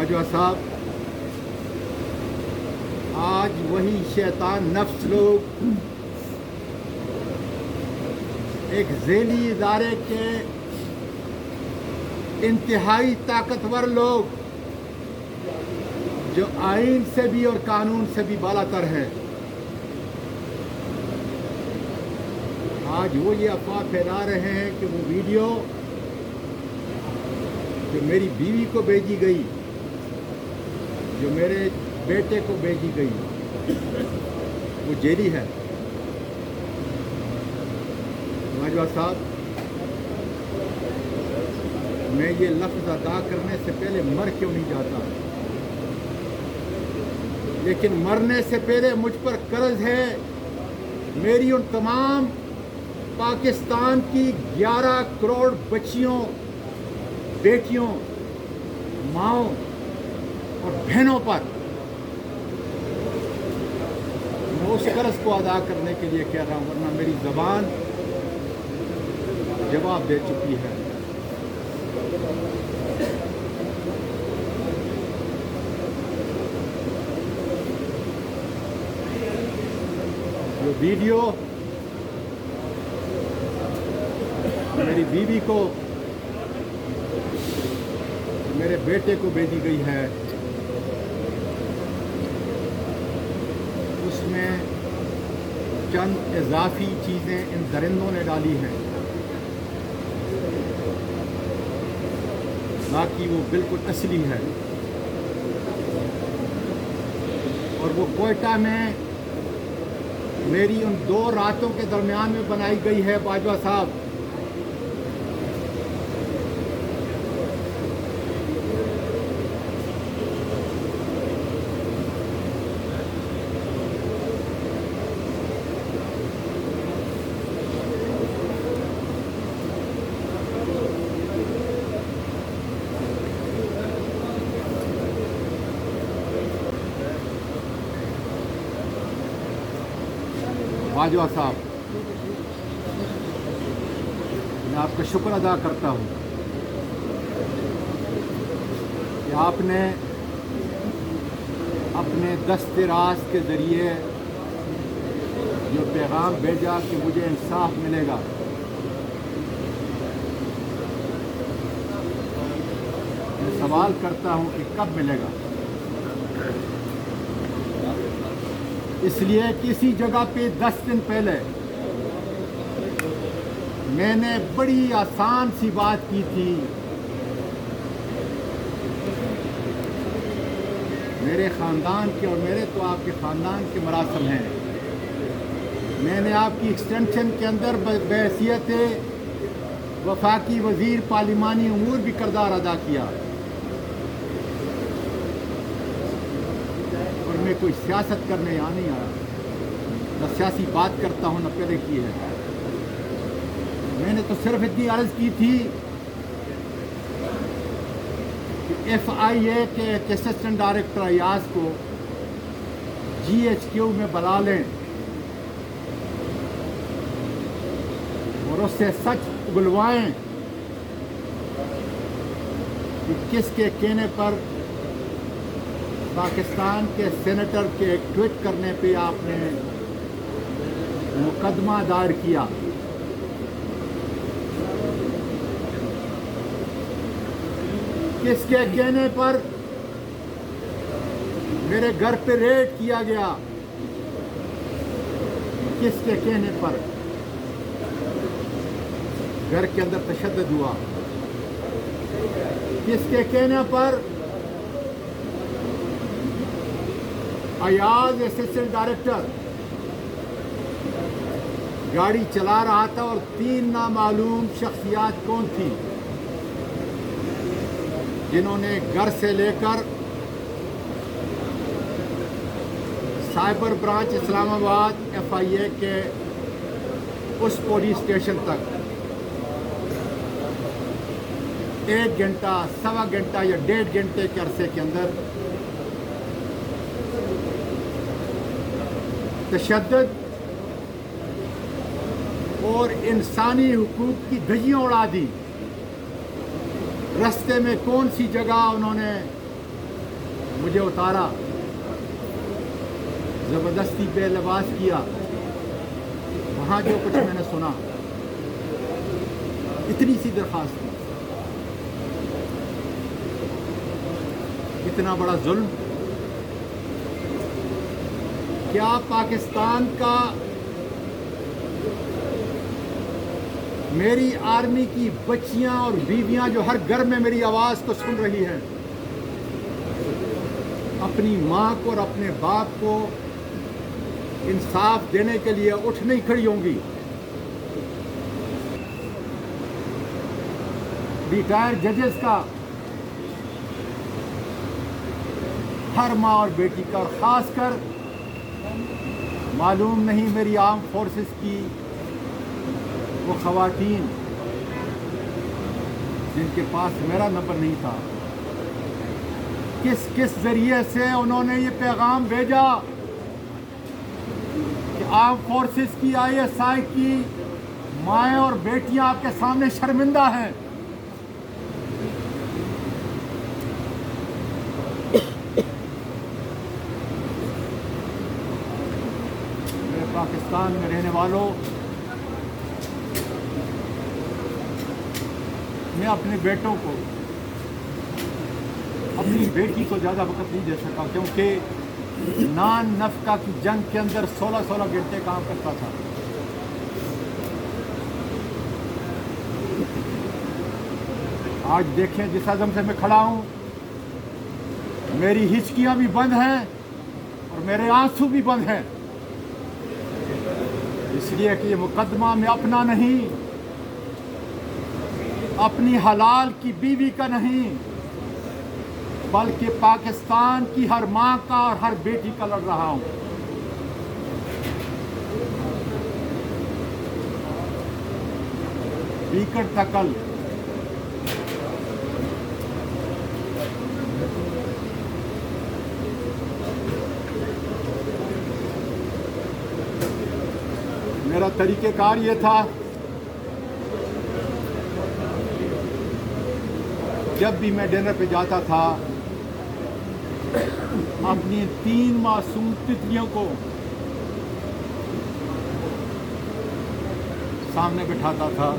باجوہ صاحب، آج وہی شیطان نفس لوگ ایک ذیلی ادارے کے انتہائی طاقتور لوگ جو آئین سے بھی اور قانون سے بھی بالا تر ہے، آج وہ یہ افواہ پھیلا رہے ہیں کہ وہ ویڈیو جو میری بیوی کو بھیجی گئی، جو میرے بیٹے کو بھیجی گئی، وہ جیلی ہے۔ باجوہ صاحب، میں یہ لفظ ادا کرنے سے پہلے مر کیوں نہیں جاتا، لیکن مرنے سے پہلے مجھ پر قرض ہے میری ان تمام پاکستان کی 11 کروڑ بچیوں، بیٹیوں، ماؤں اور بہنوں پر۔ میں اس قرض کو ادا کرنے کے لیے کہہ رہا ہوں، ورنہ میری زبان جواب دے چکی ہے۔ جو ویڈیو میری بیوی کو، میرے بیٹے کو بھیجی گئی ہے، اس میں چند اضافی چیزیں ان درندوں نے ڈالی ہیں، باقی وہ بالکل اصلی ہے۔ اور وہ کوئٹہ میں میری ان 2 راتوں کے درمیان میں بنائی گئی ہے۔ باجوہ صاحب، باجوہ صاحب، میں آپ کا شکر ادا کرتا ہوں کہ آپ نے اپنے دست راست کے ذریعے جو پیغام بھیجا کہ مجھے انصاف ملے گا، میں سوال کرتا ہوں کہ کب ملے گا؟ اس لیے کسی جگہ پہ 10 دن پہلے میں نے بڑی آسان سی بات کی تھی، میرے خاندان کے اور میرے تو آپ کے خاندان کے مراسم ہیں، میں نے آپ کی ایکسٹینشن کے اندر بحیثیت وفاقی وزیر پارلیمانی امور بھی کردار ادا کیا، اور میں کوئی سیاست کرنے یہاں نہیں آیا، نہ سیاسی بات کرتا ہوں نہ پہلے کی ہے۔ میں نے تو صرف اتنی عرض کی تھی کہ FIA کے ایک اسسٹنٹ ڈائریکٹر ایاز کو GHQ میں بلا لیں اور اس سے سچ اگلوائیں کہ کس کے کہنے پر پاکستان کے سینیٹر کے ایک ٹویٹ کرنے پہ آپ نے مقدمہ دائر کیا۔ کس کے کہنے پر میرے گھر پہ ریڈ کیا گیا، کس کے کہنے پر گھر کے اندر تشدد ہوا، کس کے کہنے پر ایاز اسسٹنٹ ڈائریکٹر گاڑی چلا رہا تھا اور 3 نامعلوم شخصیات کون تھی جنہوں نے گھر سے لے کر سائبر برانچ اسلام آباد FIA کے اس پولیس اسٹیشن تک 1 گھنٹہ، 1.25 گھنٹہ یا 1.5 گھنٹے کے عرصے کے اندر تشدد اور انسانی حقوق کی دھجیاں اڑا دی۔ رستے میں کون سی جگہ انہوں نے مجھے اتارا، زبردستی بے لباس کیا، وہاں جو کچھ میں نے سنا، اتنی سی درخواست تھی، اتنا بڑا ظلم. کیا پاکستان کا میری آرمی کی بچیاں اور بیویاں جو ہر گھر میں میری آواز کو سن رہی ہیں، اپنی ماں کو اور اپنے باپ کو انصاف دینے کے لیے اٹھ نہیں کھڑی ہوں گی؟ ریٹائر ججز کا ہر ماں اور بیٹی کا، اور خاص کر معلوم نہیں میری آرم فورسز کی وہ خواتین جن کے پاس میرا نمبر نہیں تھا، کس ذریعے سے انہوں نے یہ پیغام بھیجا کہ آرم فورسز کی ISI کی مائیں اور بیٹیاں آپ کے سامنے شرمندہ ہیں. میرے پاکستان میں رہنے والوں، میں اپنے بیٹوں کو، اپنی بیٹی کو زیادہ وقت نہیں دے سکا، کیونکہ نان نفقہ کی جنگ کے اندر 16 گھنٹے کام کرتا تھا. آج دیکھیں جس عزم سے میں کھڑا ہوں، میری ہچکیاں بھی بند ہیں اور میرے آنسو بھی بند ہیں، اس لیے کہ یہ مقدمہ میں اپنا نہیں، اپنی حلال کی بیوی کا نہیں، بلکہ پاکستان کی ہر ماں کا اور ہر بیٹی کا لڑ رہا ہوں. ویکٹ تکل میرا طریقہ کار یہ تھا، جب بھی میں ڈنر پہ جاتا تھا اپنی 3 معصوم تتلیوں کو سامنے بٹھاتا تھا،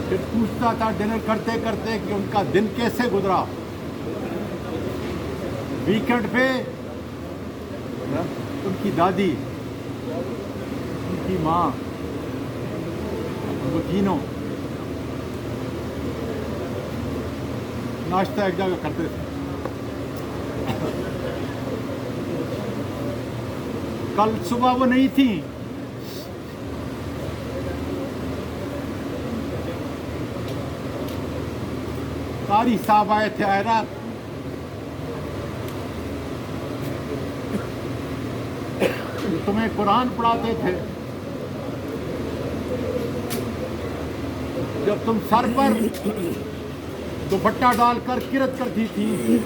پھر پوچھتا تھا ڈنر کرتے کرتے کہ ان کا دن کیسے گزرا. ویکینڈ پہ ان کی دادی، ان کی ماں، وہ تینوں ناشتہ ایک جگہ کرتے تھے. کل صبح وہ نہیں تھی، قاری صاحب آئے تھے عراق، تمہیں قرآن پڑھاتے تھے، جب تم سر پر دوپٹہ ڈال کر کرت کرتی تھی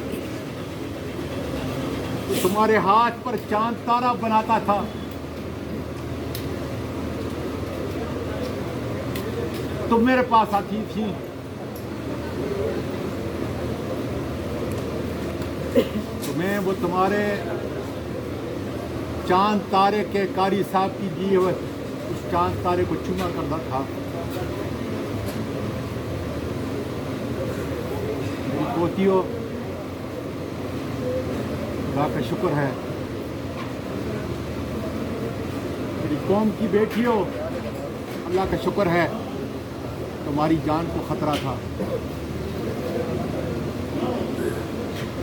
تو تمہارے ہاتھ پر چاند تارا بناتا تھا. تم میرے پاس آتی تھی، تمہیں وہ تمہارے چاند تارے کے قاری صاحب کی دی ہوئے اس چاند تارے کو چوما کرتا تھا. میری پوتیوں، اللہ کا شکر ہے، میری قوم کی بیٹیوں، اللہ کا شکر ہے تمہاری جان کو خطرہ تھا.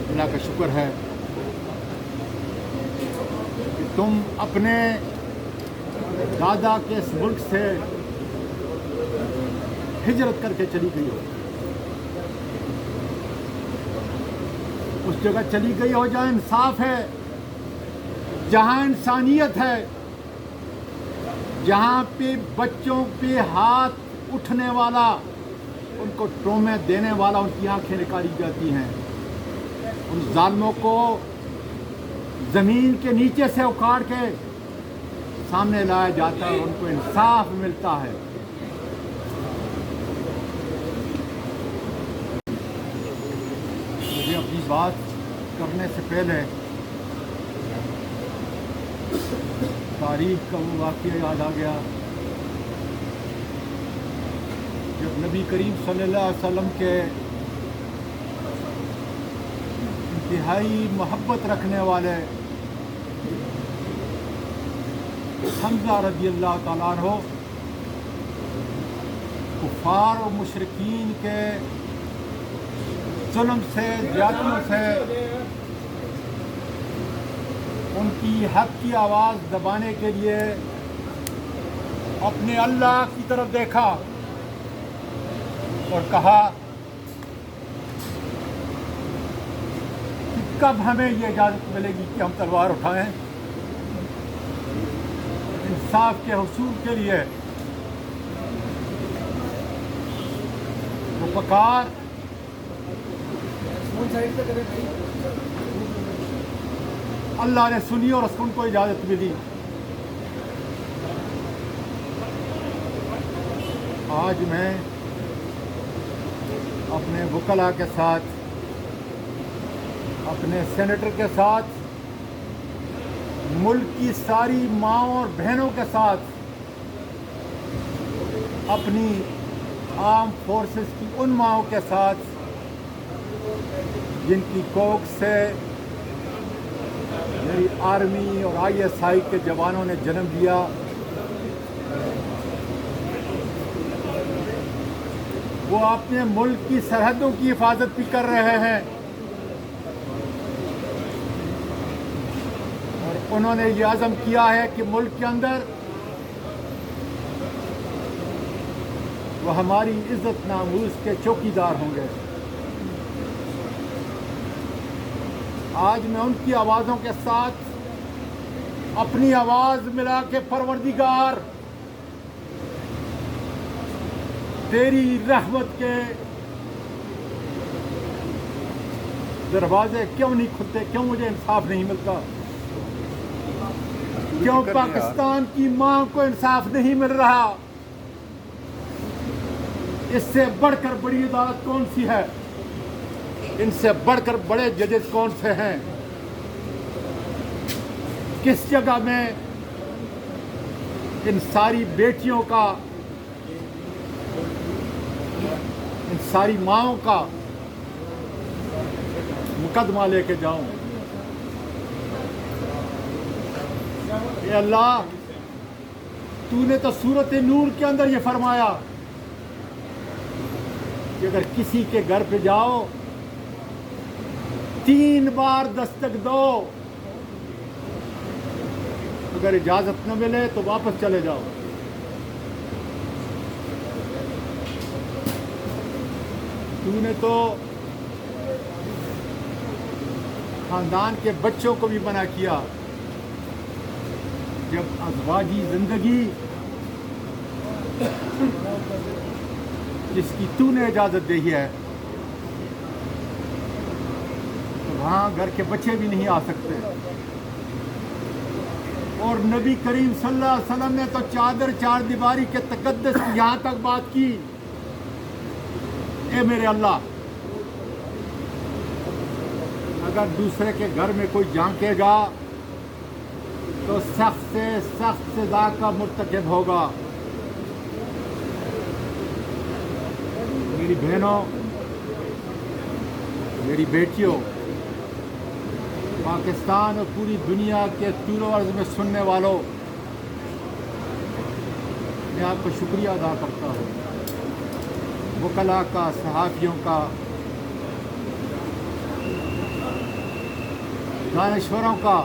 اللہ کا شکر ہے کہ تم اپنے دادا کے اس ملک سے ہجرت کر کے چلی گئی ہو، اس جگہ چلی گئی ہو جہاں انصاف ہے، جہاں انسانیت ہے، جہاں پہ بچوں پہ ہاتھ اٹھنے والا، ان کو ٹرومے دینے والا، ان کی آنکھیں نکالی جاتی ہیں، ان ظالموں کو زمین کے نیچے سے اکھاڑ کے سامنے لایا جاتا ہے اور ان کو انصاف ملتا ہے. مجھے اپنی بات کرنے سے پہلے تاریخ کا وہ واقعہ یاد آ گیا جب نبی کریم صلی اللہ علیہ وسلم کے انتہائی محبت رکھنے والے حمزہ رضی اللہ تعالیٰ عنہ کفار و مشرکین کے ظلم سے زیادتیوں سے ان کی حق کی آواز دبانے کے لیے اپنے اللہ کی طرف دیکھا اور کہا کہ کب ہمیں یہ اجازت ملے گی کہ ہم تلوار اٹھائیں انصاف کے حصول کے لیے وہ پکار اللہ نے سنی اور اس کو ان کو اجازت ملی. آج میں اپنے وکلاء کے ساتھ اپنے سینیٹر کے ساتھ ملک کی ساری ماؤں اور بہنوں کے ساتھ اپنی آرم فورسز کی ان ماؤں کے ساتھ جن کی کوکھ سے میری آرمی اور آئی ایس آئی کے جوانوں نے جنم لیا، وہ اپنے ملک کی سرحدوں کی حفاظت بھی کر رہے ہیں اور انہوں نے یہ عزم کیا ہے کہ ملک کے اندر وہ ہماری عزت ناموس کے چوکیدار ہوں گے. آج میں ان کی آوازوں کے ساتھ اپنی آواز ملا کے پروردگار تیری رحمت کے دروازے کیوں نہیں کھلتے، کیوں مجھے انصاف نہیں ملتا، کیوں پاکستان کی ماں کو انصاف نہیں مل رہا، اس سے بڑھ کر بڑی عدالت کون سی ہے، ان سے بڑھ کر بڑے ججز کون سے ہیں، کس جگہ میں ان ساری بیٹیوں کا، ان ساری ماؤں کا مقدمہ لے کے جاؤں. اے اللہ، تو نے تو سورۃ نور کے اندر یہ فرمایا کہ اگر کسی کے گھر پہ جاؤ 3 بار دستک دو، اگر اجازت نہ ملے تو واپس چلے جاؤ. تو نے تو خاندان کے بچوں کو بھی منع کیا، جب ازواجی زندگی جس کی تو نے اجازت دی ہے تو وہاں گھر کے بچے بھی نہیں آ سکتے. اور نبی کریم صلی اللہ علیہ وسلم نے تو چار دیواری کے تقدس کی یہاں تک بات کی، اے میرے اللہ، اگر دوسرے کے گھر میں کوئی جھانکے گا تو سخت سے سخت سزا کا مرتکب ہوگا. میری بہنوں، میری بیٹیوں، پاکستان اور پوری دنیا کے طول و عرض میں سننے والوں، میں آپ کو شکریہ ادا کرتا ہوں، وکلاء کا، صحافیوں کا، دانشوروں کا،